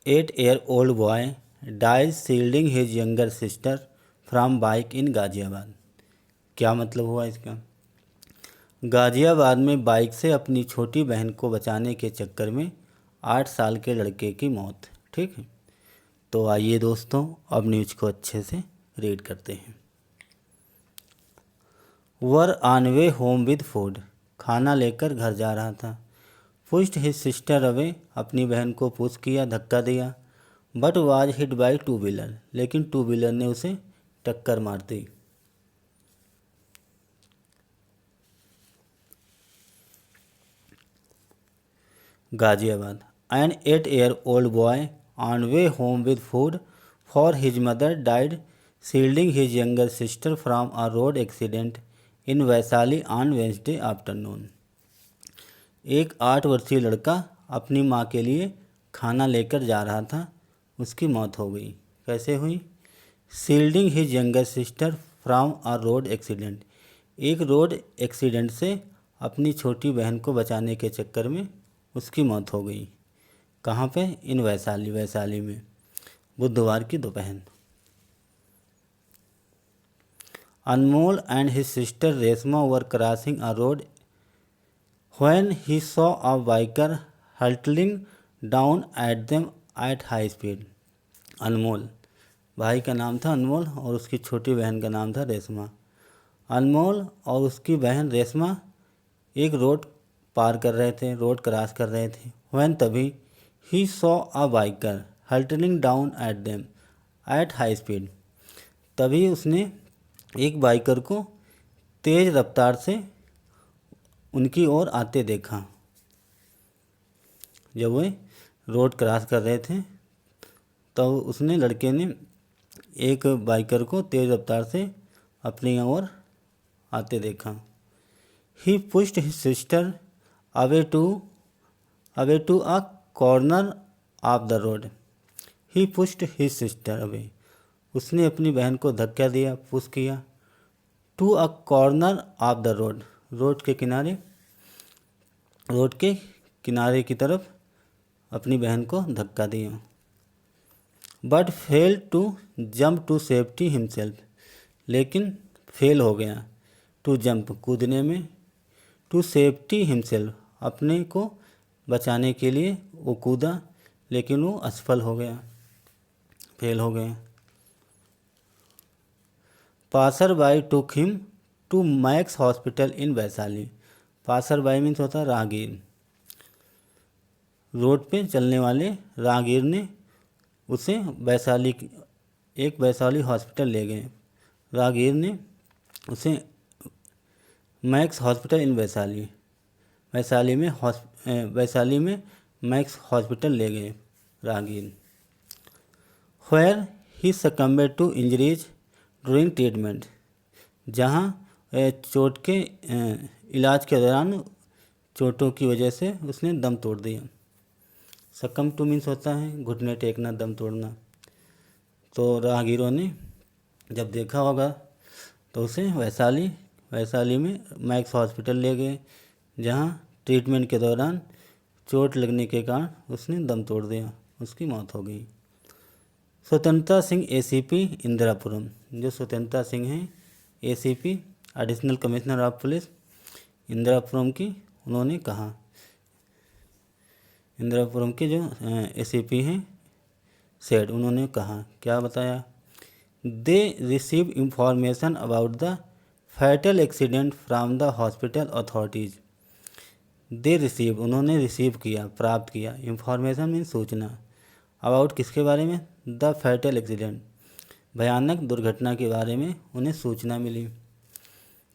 8-year-old boy dies shielding his younger sister from bike in Ghaziabad. क्या मतलब हुआ इसका? गाजियाबाद में बाइक से अपनी छोटी बहन को बचाने के चक्कर में 8 साल के लड़के की मौत। ठीक है, तो आइए दोस्तों अब न्यूज़ को अच्छे से रीड करते हैं। Were on way home with food, खाना लेकर घर जा रहा था। पुश्ड हिज सिस्टर अवे, अपनी बहन को पुश किया, धक्का दिया। But was hit by two wheeler, लेकिन टू व्हीलर ने उसे टक्कर मार दी। Ghaziabad, an 8-year-old boy on way home with food for his mother died shielding his younger sister from a road accident in Vaishali on Wednesday afternoon. एक 8 वर्षीय लड़का अपनी माँ के लिए खाना लेकर जा रहा था, उसकी मौत हो गई। कैसे हुई? Shielding his younger sister from a road accident, एक रोड एक्सीडेंट से अपनी छोटी बहन को बचाने के चक्कर में उसकी मौत हो गई। कहाँ पे? इन वैशाली, वैशाली में, बुधवार की दोपहर। Anmol and his sister Reshma were crossing a road when he saw a biker hurtling down at them at high speed. Anmol, भाई का नाम था अनमोल और उसकी छोटी बहन का नाम था रेशमा। अनमोल और उसकी बहन रेशमा एक रोड पार कर रहे थे, रोड क्रॉस कर रहे थे। व्हेन, तभी, ही saw a biker hurtling down at them at high speed, तभी उसने एक बाइकर को तेज़ रफ्तार से उनकी ओर आते देखा। जब वे रोड क्रॉस कर रहे थे तो उसने, लड़के ने, एक बाइकर को तेज़ रफ्तार से अपनी ओर आते देखा। He pushed his sister away to a corner of the road. He pushed his sister away, उसने अपनी बहन को धक्का दिया, पुश किया। To a corner of the road, road के किनारे की तरफ अपनी बहन को धक्का दिया। But fail to jump to safety himself, लेकिन फेल हो गया। टू जंप, कूदने में। टू सेफ्टी हिमसेल्फ, अपने को बचाने के लिए वो कूदा, लेकिन वो असफल हो गया, फेल हो गया। Passer by took him to Max hospital in Vaishali. Passer by means होता है राहगीर। रोड पे चलने वाले राहगीर ने उसे एक वैशाली हॉस्पिटल ले गए। राहगीर ने उसे Max hospital in Vaishali, Vaishali में मैक्स हॉस्पिटल ले गए राहगीर। Where he succumbed to injuries during treatment, जहाँ चोट के इलाज के दौरान चोटों की वजह से उसने दम तोड़ दिया। सकम टू मीन्स होता है घुटने टेकना, दम तोड़ना। तो राहगीरों ने जब देखा होगा तो उसे वैशाली में मैक्स हॉस्पिटल ले गए, जहाँ ट्रीटमेंट के दौरान चोट लगने के कारण उसने दम तोड़ दिया, उसकी मौत हो गई। स्वतंत्रता सिंह एसीपी इंदिरापुरम, जो स्वतंत्रता सिंह हैं ACP additional commissioner of police Indirapuram की, उन्होंने कहा, इंदिरापुरम के जो एसीपी हैं सेड, उन्होंने कहा, क्या बताया? They receive information about the fatal accident from the hospital authorities. They receive, उन्होंने रिसीव किया, प्राप्त किया, इंफॉर्मेशन मीन सूचना, अबाउट किसके बारे में? द फैटल एक्सीडेंट, भयानक दुर्घटना के बारे में उन्हें सूचना मिली।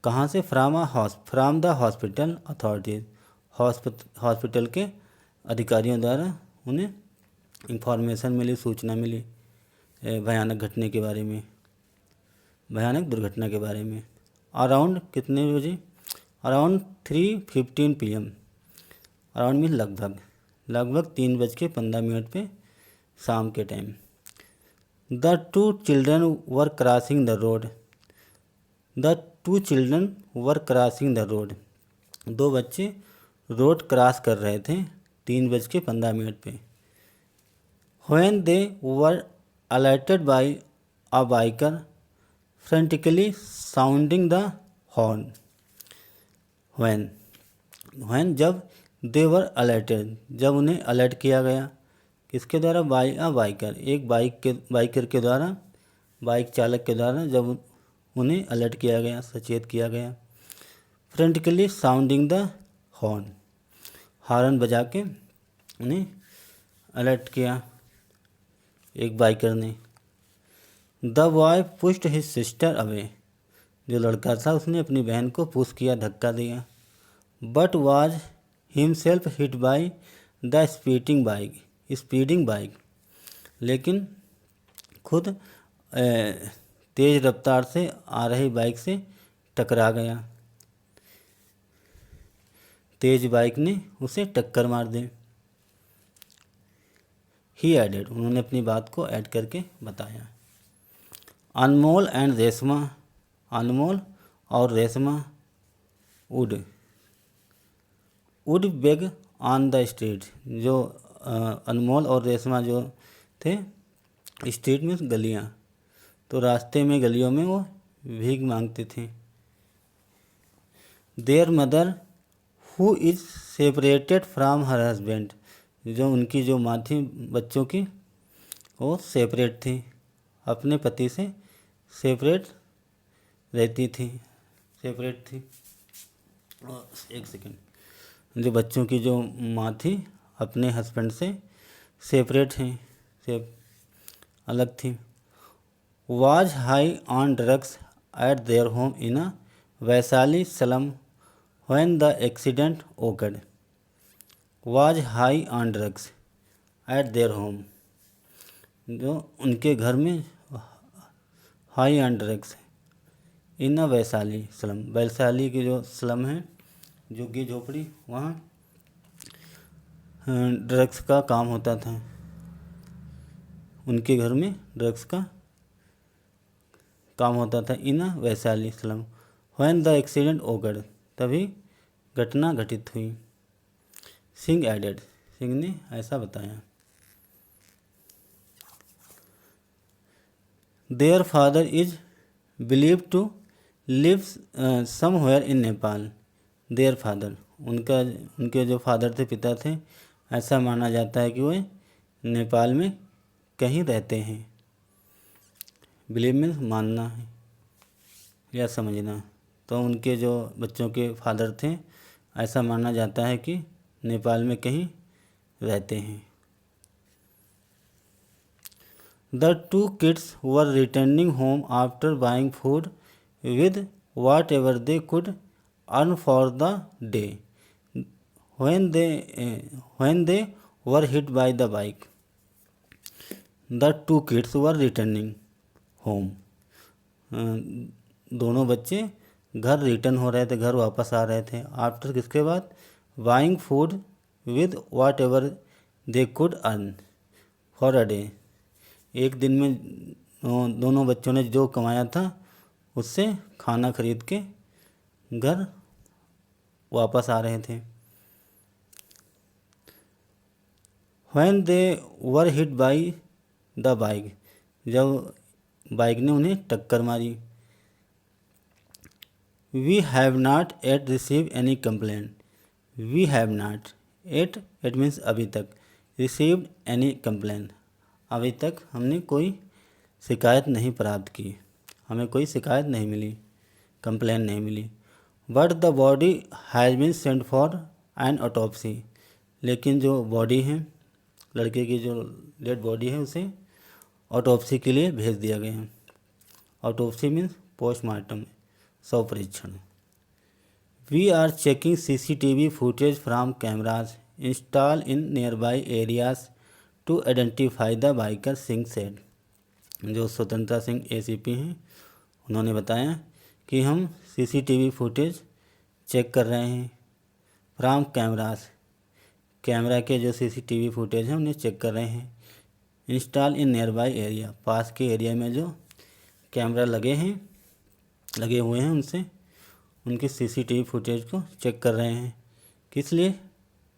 कहाँ से? From the hospital authorities, hospital के अधिकारियों द्वारा उन्हें इंफॉर्मेशन मिली, सूचना मिली भयानक घटने के बारे में, भयानक दुर्घटना के बारे में। अराउंड कितने बजे? अराउंड 3:15 PM, अराउंड मीन लगभग 3:15 पे शाम के time. The two children were crossing the road, दो बच्चे रोड क्रॉस कर रहे थे 3:15 पे। When they were alerted by a biker frantically sounding the horn. when जब they were alerted, जब उन्हें अलर्ट किया गया किसके द्वारा, बाई अ बाइकर, एक बाइकर के द्वारा, बाइक चालक के द्वारा जब उन्हें अलर्ट किया गया, सचेत किया गया। Frantically sounding the horn, horn बजा के उन्हें अलर्ट किया एक बाइकर ने। The boy pushed his sister away, जो लड़का था उसने अपनी बहन को पुश किया, धक्का दिया। But was himself hit by the speeding bike, लेकिन खुद तेज रफ्तार से आ रही बाइक से टकरा गया, तेज बाइक ने उसे टक्कर मार दी। ही एडेड, उन्होंने अपनी बात को ऐड करके बताया। अनमोल एंड रेशमा, अनमोल और Reshma would beg on the street, जो अनमोल और रेशमा जो थे, स्ट्रीट में गलियाँ, तो रास्ते में गलियों में वो भीख मांगते थे। There mother who is separated from her husband, जो उनकी जो माँ थी बच्चों की, वो सेपरेट थी, अपने पति से सेपरेट रहती थी, सेपरेट थी। एक सेकेंड, जो बच्चों की जो माँ थी अपने हस्बैंड से सेपरेट हैं, अलग थी। Was high on drugs eight their home in a Vaishali slum when the accident occurred. Was high on drugs eight their home, जो उनके घर में high on drugs in a Vaishali slum, Vaishali की जो स्लम है, झुग्गी झोपड़ी, वहाँ ड्रग्स का काम होता था, उनके घर में ड्रग्स का काम होता था। In a Vaishali slum when the accident occurred, तभी घटना घटित हुई। सिंह एडेड, सिंह ने ऐसा बताया। Their father is believe to live somewhere in Nepal. Their father, उनके जो फादर थे, पिता थे, ऐसा माना जाता है कि वे नेपाल में कहीं रहते हैं। बिलीव मीन्स मानना है या समझना, तो उनके जो बच्चों के फादर थे, ऐसा माना जाता है कि नेपाल में कहीं रहते हैं। The two kids were returning home after buying food with whatever they could earn for the day when they were hit by the bike. The two kids were returning home. दोनों बच्चे घर return हो रहे थे, घर वापस आ रहे थे। आफ्टर किसके बाद, buying food with whatever they could earn for a day, एक दिन में दोनों बच्चों ने जो कमाया था उससे खाना खरीद के घर वापस आ रहे थे। When they were hit by the bike, जब बाइक ने उन्हें टक्कर मारी। We have not yet received any complaint. We have not yet, it means अभी तक, received any complaint, अभी तक हमने कोई शिकायत नहीं प्राप्त की, हमें कोई शिकायत नहीं मिली, कंप्लेन नहीं मिली। But the body has been sent for an autopsy, लेकिन जो बॉडी है, लड़के की जो डेड बॉडी है, उसे ऑटोप्सी के लिए भेज दिया गया है। ऑटोप्सी मीन्स पोस्टमार्टम, शव परीक्षण। We are checking CCTV footage from cameras installed in nearby areas to identify the biker, Singh said. जो स्वतंत्रता सिंह ACP हैं, उन्होंने बताया कि हम CCTV फुटेज चेक कर रहे हैं फ्राम कैमराज, कैमरा के जो CCTV फुटेज हैं उन्हें चेक कर रहे हैं। Install in nearby area, पास के एरिया में जो कैमरा लगे हुए हैं उनसे उनके CCTV फुटेज को चेक कर रहे हैं। किस लिए,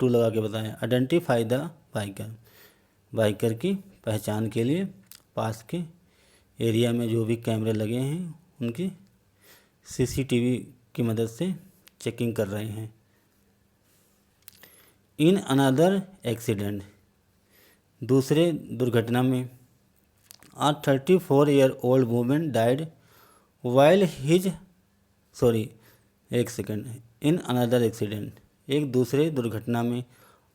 टू लगा के बताया। आइडेंटिफाई द बाइकर, बाइकर की पहचान के लिए पास के एरिया में जो भी कैमरे लगे हैं उनकी सीसीटीवी की मदद से चेकिंग कर रहे हैं। इन अनदर एक्सीडेंट, दूसरे दुर्घटना में, a 34-year-old woman died while his sorry एक सेकेंड, इन अनदर एक्सीडेंट, एक दूसरे दुर्घटना में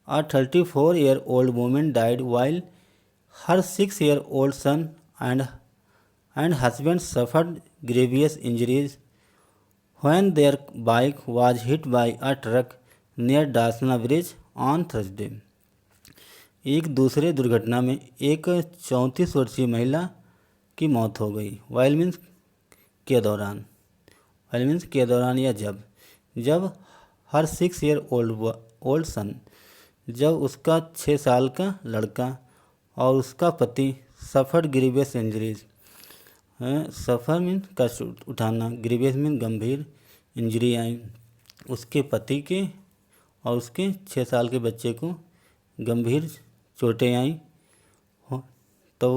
a 34-year-old woman died while her 6-year-old son and husband suffered grievous injuries when their bike was hit by a truck near Dasna Bridge on Thursday। एक दूसरे दुर्घटना में एक 34 वर्षीय महिला की मौत हो गई। वाइल मीन्स के दौरान, वाइल मीन्स के दौरान या जब हर 6-year-old सन, जब उसका 6 साल का लड़का और उसका पति सफर्ड ग्रीवियस इंजरीज, सफ़र मीन कष्ट उठाना, ग्रीवियस मीन गंभीर इंजरी आई उसके पति के और उसके 6 साल के बच्चे को गंभीर चोटें आई तो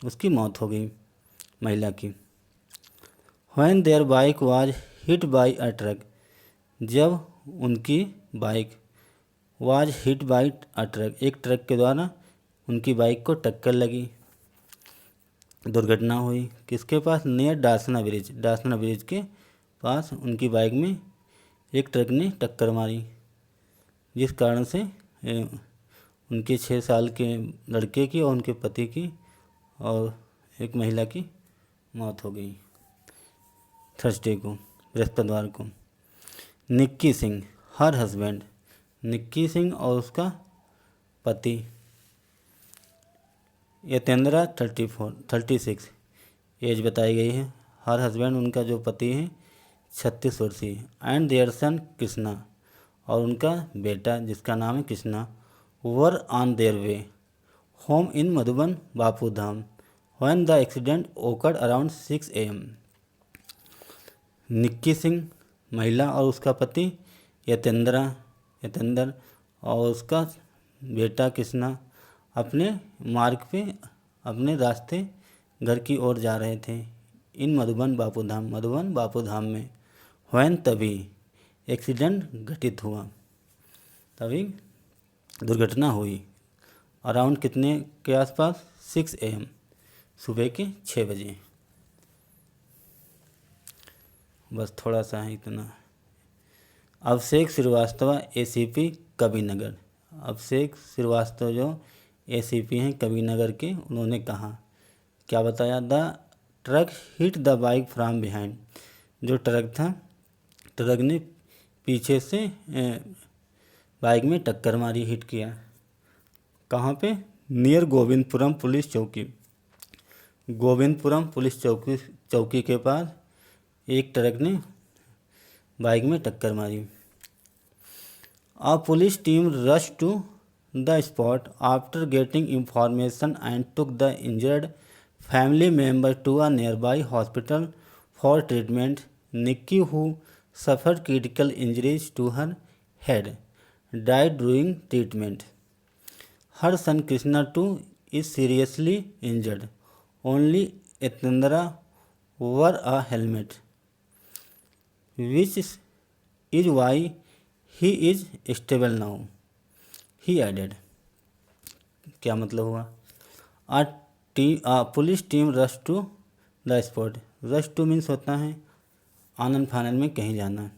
उसकी मौत हो गई महिला की। When their bike was hit by a truck, जब उनकी bike was hit by a truck, एक ट्रक के द्वारा उनकी बाइक को टक्कर लगी, दुर्घटना हुई किसके पास, near Dasna bridge, Dasna bridge के पास उनकी बाइक में एक ट्रक ने टक्कर मारी, जिस कारण से उनके 6 साल के लड़के की और उनके पति की और एक महिला की मौत हो गई थर्सडे को, बृहस्पतिवार को। निक्की सिंह, हर हस्बैंड, निक्की सिंह और उसका पति यतेंद्रा 36 एज बताई गई है। हर हस्बैंड उनका जो पति है 36 वर्षीय। एंड देयर सन कृष्णा, और उनका बेटा जिसका नाम है Krishna, were on their way home in Madhuban Bapu Dham when the accident occurred around 6 AM। Nikki Singh महिला और उसका पति यतेंद्र और उसका बेटा कृष्णा अपने मार्ग पे अपने रास्ते घर की ओर जा रहे थे। इन मधुबन बापू धाम में व्हेन, तभी एक्सीडेंट घटित हुआ, तभी दुर्घटना हुई। अराउंड कितने के आसपास, 6 AM, सुबह के 6 बजे। बस थोड़ा सा है इतना। अभिषेक श्रीवास्तव ACP कबीरनगर, अभिषेक श्रीवास्तव जो ACP हैं कबीरनगर के, उन्होंने कहा, क्या बताया, the truck hit the bike from behind, जो ट्रक था, ट्रक ने पीछे से बाइक में टक्कर मारी, हिट किया। कहाँ पे, नियर गोविंदपुरम पुलिस चौकी, गोविंदपुरम पुलिस चौकी के पास एक ट्रक ने बाइक में टक्कर मारी। A police team rushed to the spot after getting information and took the injured family member to a nearby hospital for treatment. Nikki, who suffered critical injuries to her head, died during treatment. Her son Krishna too is seriously injured. Only Yatendra wore a helmet, which is why he is stable now, he added। क्या मतलब हुआ, a police team rush to the spot, rush to means होता है आनन फानन में कहीं जाना।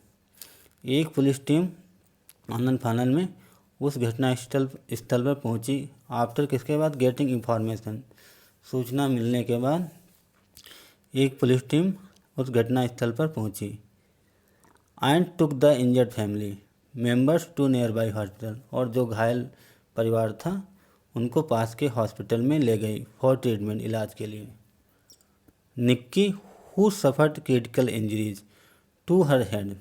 एक पुलिस टीम आनन फानन में उस घटना स्थल पर पहुंची। आफ्टर किसके बाद, गेटिंग इंफॉर्मेशन, सूचना मिलने के बाद एक पुलिस टीम उस घटना स्थल पर पहुंची। And took the injured family members to nearby hospital, और जो घायल परिवार था उनको पास के हॉस्पिटल में ले गई फॉर ट्रीटमेंट, इलाज के लिए। Nikki who suffered critical injuries to her head,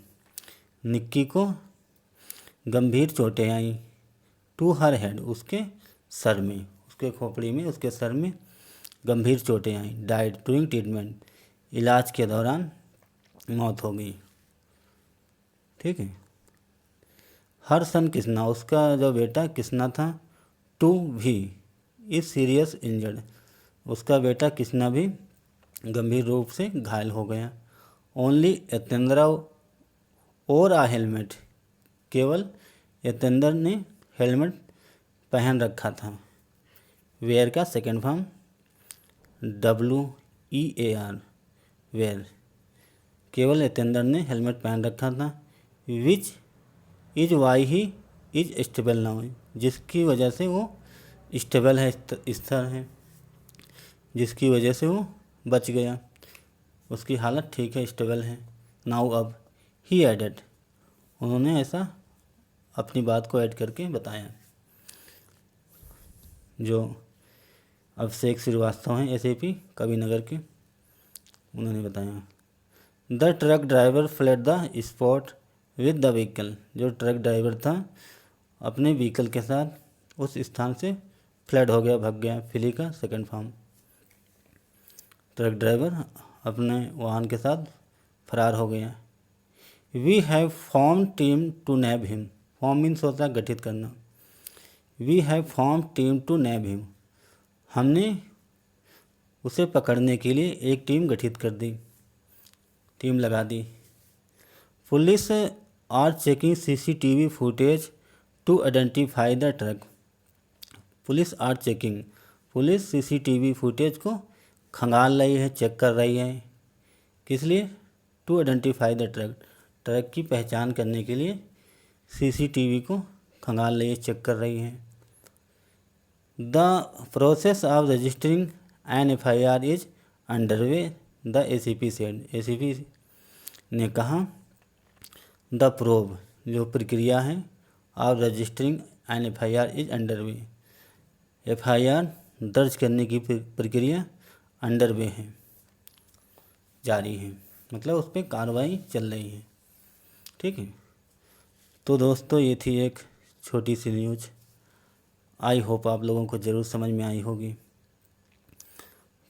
Nikki को गंभीर चोटें आई, टू हर हेड, उसके सर में, उसके खोपड़ी में, उसके सर में गंभीर चोटें आई। डाइड डूरिंग ट्रीटमेंट, इलाज के दौरान मौत हो गई। ठीक है। हर सन कृष्णा, उसका जो बेटा कृष्णा था, टू भी इज सीरियस इंजर्ड, उसका बेटा कृष्णा भी गंभीर रूप से घायल हो गया। ओनली यतेंद्र और आ हेलमेट, केवल यतेंद्र ने हेलमेट पहन रखा था। वेयर का सेकेंड फॉर्म WEAR, वेयर, केवल यतेंद्र ने हेलमेट पहन रखा था। Which is why he is stable now, जिसकी वजह से वो स्टेबल है, स्थिर है, जिसकी वजह से वो बच गया, उसकी हालत ठीक है, स्टेबल है। नाउ अब, ही एडेड, उन्होंने ऐसा अपनी बात को ऐड करके बताया। जो अभिषेक श्रीवास्तव हैं SAP कविनगर के, उन्होंने बताया। The truck driver fled the spot with the vehicle, जो ट्रक ड्राइवर था अपने व्हीकल के साथ उस स्थान से फ्लेड हो गया, भाग गया। फ्ली का सेकंड फॉर्म, ट्रक ड्राइवर अपने वाहन के साथ फरार हो गया। We have form team to nab him, form means होता है गठित करना। We have form team to nab him, हमने उसे पकड़ने के लिए एक टीम गठित कर दी, टीम लगा दी। Police are checking CCTV footage to identify the truck, police are checking, police CCTV footage को खंगाल रही है, चेक कर रही है, किस लिए? To identify the truck, truck की पहचान करने के लिए CCTV को खंगाल रही है, चेक कर रही है। The process of registering an FIR is underway, the ACP said, ACP ने कहा द प्रोब, जो प्रक्रिया है, of registering an FIR is underway, FIR दर्ज करने की प्रक्रिया अंडरवे है, जारी है, मतलब उस पर कार्रवाई चल रही है। ठीक है, तो दोस्तों ये थी एक छोटी सी न्यूज़, आई होप आप लोगों को ज़रूर समझ में आई होगी।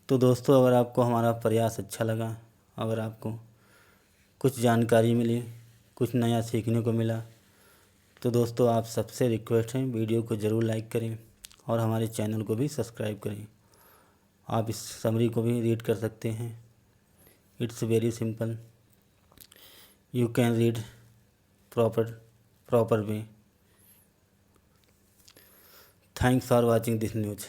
तो दोस्तों अगर आपको हमारा प्रयास अच्छा लगा, अगर आपको कुछ जानकारी मिली, कुछ नया सीखने को मिला, तो दोस्तों आप सबसे रिक्वेस्ट है वीडियो को ज़रूर लाइक करें और हमारे चैनल को भी सब्सक्राइब करें। आप इस समरी को भी रीड कर सकते हैं, it's very simple, you can read proper way. Thanks for watching this news.